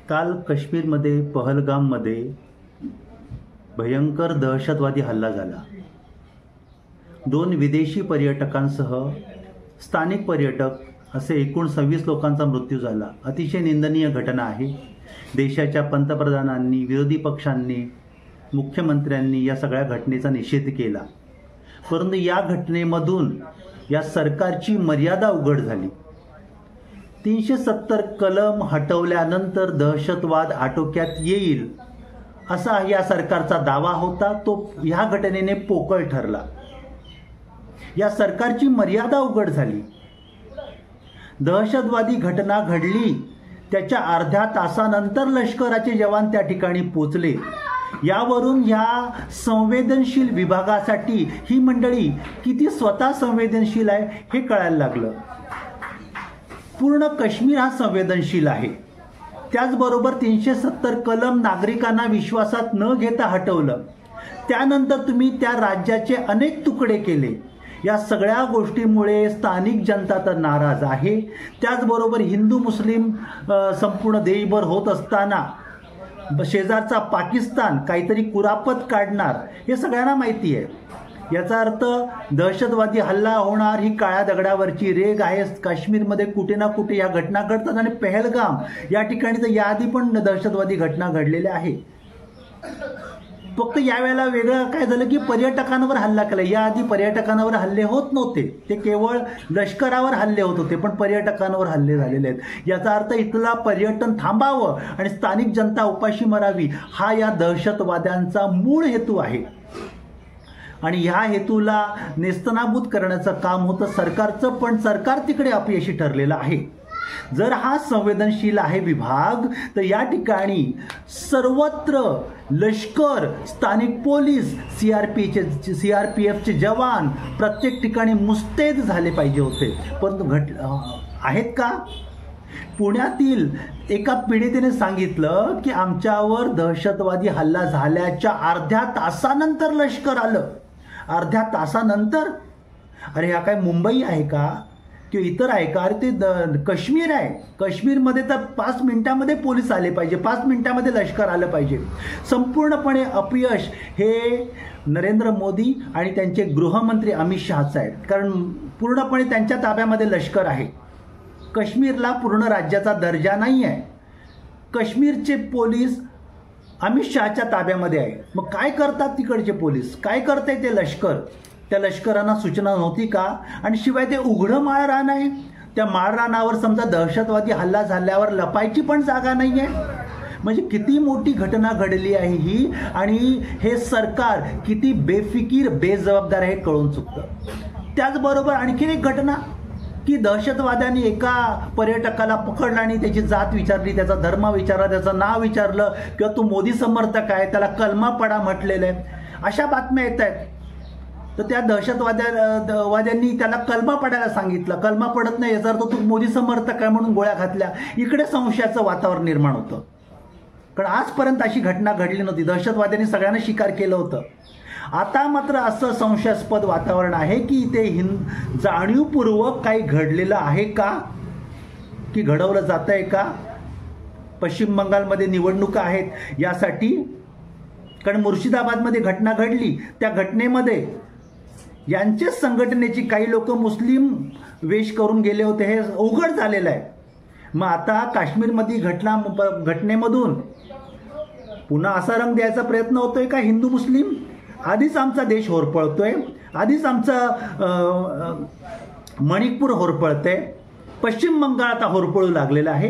काल काश्मीरमध्ये पहलगाममध्ये भयंकर दहशतवादी हल्ला झाला। 2 विदेशी पर्यटकांसह स्थानिक पर्यटक असे एकूण 26 लोकांचा मृत्यू झाला। अतिशय निंदनीय घटना आहे। देशाच्या पंतप्रधानांनी, विरोधी पक्षांनी, मुख्यमंत्र्यांनी या सगळ्या घटनेचा निषेध केला, परंतु या घटनेमधून या सरकारची मर्यादा उघड झाली। 370 कलम हटवल्यानंतर दहशतवाद आटोक्यात येईल असा या सरकारचा दावा होता, तो ह्या घटनेने पोकळ ठरला। या सरकारची मर्यादा उघड झाली। दहशतवादी घटना घडली त्याच्या अर्ध्या तासानंतर लष्कराचे जवान त्या ठिकाणी पोचले। यावरून या संवेदनशील विभागासाठी ही मंडळी किती स्वतः संवेदनशील आहे हे कळायला लागलं। पूर्ण काश्मीर हा संवेदनशील आहे। त्याचबरोबर 370 कलम नागरिकांना विश्वासात न घेता हटवलं। त्यानंतर तुम्ही त्या राज्याचे अनेक तुकडे केले। या सगळ्या गोष्टीमुळे स्थानिक जनता तर नाराज आहे। त्याचबरोबर हिंदू मुस्लिम संपूर्ण देशभर होत असताना शेजारचा पाकिस्तान काहीतरी कुरापत काढणार हे सगळ्यांना माहिती आहे। याचा अर्थ दहशतवादी हल्ला होणार ही काळ्या दगडावरची रेघ आहे। काश्मीरमध्ये कुठे ना कुठे या घटना घडतात आणि पहलगाम या ठिकाणी तर याआधी पण दहशतवादी घटना घडलेल्या आहे। फक्त यावेळेला वेगळं काय झालं की पर्यटकांवर हल्ला केला। याआधी पर्यटकांवर हल्ले होत नव्हते, ते केवळ लष्करावर हल्ले होत होते, पण पर्यटकांवर हल्ले झालेले आहेत। याचा अर्थ इथला पर्यटन थांबावं आणि स्थानिक जनता उपाशी मरावी हा या दहशतवाद्यांचा मूळ हेतू आहे। आणि ह्या हेतूला नेस्तनाबूत करण्याचं काम होतं सरकारचं, पण सरकार तिकडे अपयशी ठरलेलं आहे। जर हा संवेदनशील आहे विभाग तर या ठिकाणी सर्वत्र लष्कर, स्थानिक पोलीस, सीआरपीएफचे जवान प्रत्येक ठिकाणी मुस्तैद झाले पाहिजे होते, परंतु आहेत का? पुण्यातील एका पीडितेने सांगितलं की आमच्यावर दहशतवादी हल्ला झाल्याच्या अर्ध्या तासानंतर लष्कर आलं। अर्ध्या तासानंतर? अरे हा काय मुंबई आहे का किंवा इतर आहे का? अरे ते काश्मीर आहे। काश्मीरमध्ये तर 5 मिनिटांमध्ये पोलीस आले पाहिजे, 5 मिनिटांमध्ये लष्कर आलं पाहिजे। संपूर्णपणे अपयश हे नरेंद्र मोदी आणि त्यांचे गृहमंत्री अमित शहाचं आहे, कारण पूर्णपणे त्यांच्या ताब्यामध्ये लष्कर आहे। काश्मीरला पूर्ण राज्याचा दर्जा नाही आहे। काश्मीरचे पोलीस अमित शहाच्या ताब्यामध्ये आहे। मग काय करतात तिकडचे पोलीस? काय करते ते लष्कर? त्या लष्करांना सूचना नव्हती का? आणि शिवाय ते उघडं माळरान आहे। त्या माळरानावर समजा दहशतवादी हल्ला झाल्यावर लपायची पण जागा नाही आहे। म्हणजे किती मोठी घटना घडली आहे ही, आणि हे सरकार किती बेफिकीर बेजबाबदार आहे कळून चुकतं। त्याचबरोबर आणखी एक घटना की दहशतवाद्यांनी एका पर्यटकाला पकडलं आणि त्याची जात विचारली, त्याचा धर्म विचारला, त्याचं नाव विचारलं किंवा तो मोदी समर्थक आहे, त्याला कलमा पडा म्हटलेलं आहे। अशा बातम्या येत आहेत। तर त्या दहशतवाद्यांनी त्याला कलमा पडायला सांगितलं, कलमा पडत नाही याचा अर्थ तो मोदी समर्थक आहे म्हणून गोळ्या घातल्या। इकडे संशयाचं वातावरण निर्माण होतं, कारण आजपर्यंत अशी घटना घडली नव्हती। दहशतवाद्यांनी सगळ्यांना शिकार केलं होतं। आता मात्र असं संशयास्पद वातावरण आहे की इथे जाणीवपूर्वक काही घडलेलं आहे का, की घडवलं जात आहे का? पश्चिम बंगालमध्ये निवडणुका आहेत यासाठी, कारण मुर्शिदाबादमध्ये घटना घडली, त्या घटनेमध्ये यांचेच संघटनेची काही लोक मुस्लिम वेश करून गेले होते, हे उघड झालेलं आहे। मग आता काश्मीरमध्ये घटनेमधून पुन्हा असा रंग द्यायचा प्रयत्न होतोय का हिंदू मुस्लिम? आधीच आमचा देश होरपळतोय, आधीच आमचं मणिपूर होरपळतंय, पश्चिम बंगाल आता होरपळू लागलेलं आहे।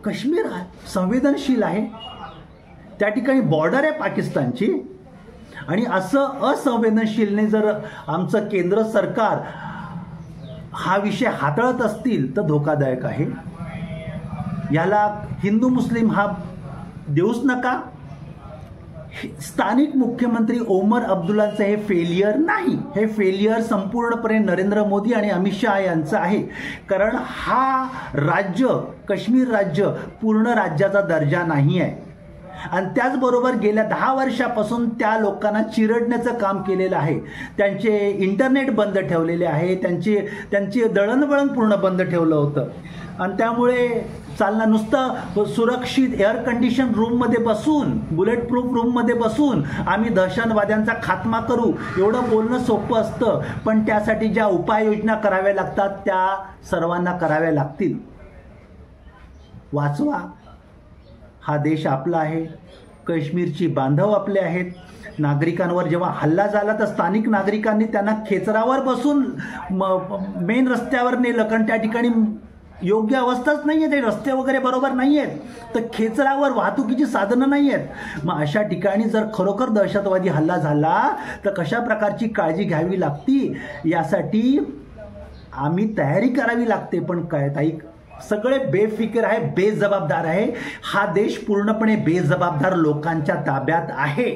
काश्मीर संवेदनशील आहे, त्या ठिकाणी बॉर्डर आहे पाकिस्तानची, आणि असं असंवेदनशीलने जर आमचं केंद्र सरकार हा विषय हाताळत असतील तर धोकादायक आहे। याला हिंदू मुस्लिम हा देऊच नका। स्थानिक मुख्यमंत्री ओमर अब्दुल्लाचं हे फेलियर नाही, हे फेलियर संपूर्णपणे नरेंद्र मोदी आणि अमित शहा यांचं आहे। कारण हा राज्य, काश्मीर राज्य पूर्ण राज्याचा दर्जा नाही आहे। आणि त्याचबरोबर गेल्या 10 वर्षापासून त्या लोकांना चिरडण्याचं काम केलेलं आहे. त्यांचे इंटरनेट बंद ठेवलेले आहे, त्यांची दळणवळण पूर्ण बंद ठेवलं होतं. आणि त्यामुळे चालणं नुसतं सुरक्षित एअर कंडिशन रूममध्ये बसून, बुलेट प्रूफ रूममध्ये बसून आम्ही दहशतवाद्यांचा खात्मा करू एवढं बोलणं सोपं असतं, पण त्यासाठी ज्या उपाययोजना कराव्या लागतात त्या सर्वांना कराव्या लागतील. वाचवा, हा देश आपला आहे, काश्मीरची बांधव आपले आहेत. नागरिकांवर जेव्हा हल्ला झाला तर स्थानिक नागरिकांनी त्यांना खेचरावर बसून मेन रस्त्यावर नेलं, कारण त्या ठिकाणी योग्य अवस्थाच नाही आहे, ते रस्ते वगैरे बरोबर नाही आहेत, तर खेचरावर वाहतुकीची साधनं नाही आहेत. मग अशा ठिकाणी जर खरोखर दहशतवादी हल्ला झाला तर कशा प्रकारची काळजी घ्यावी लागती यासाठी आम्ही तयारी करावी लागते. पण काय ताई, सगळे बेफिकर आहे, बेजबाबदार आहे. हा देश पूर्णपणे बेजबाबदार लोकांच्या ताब्यात आहे.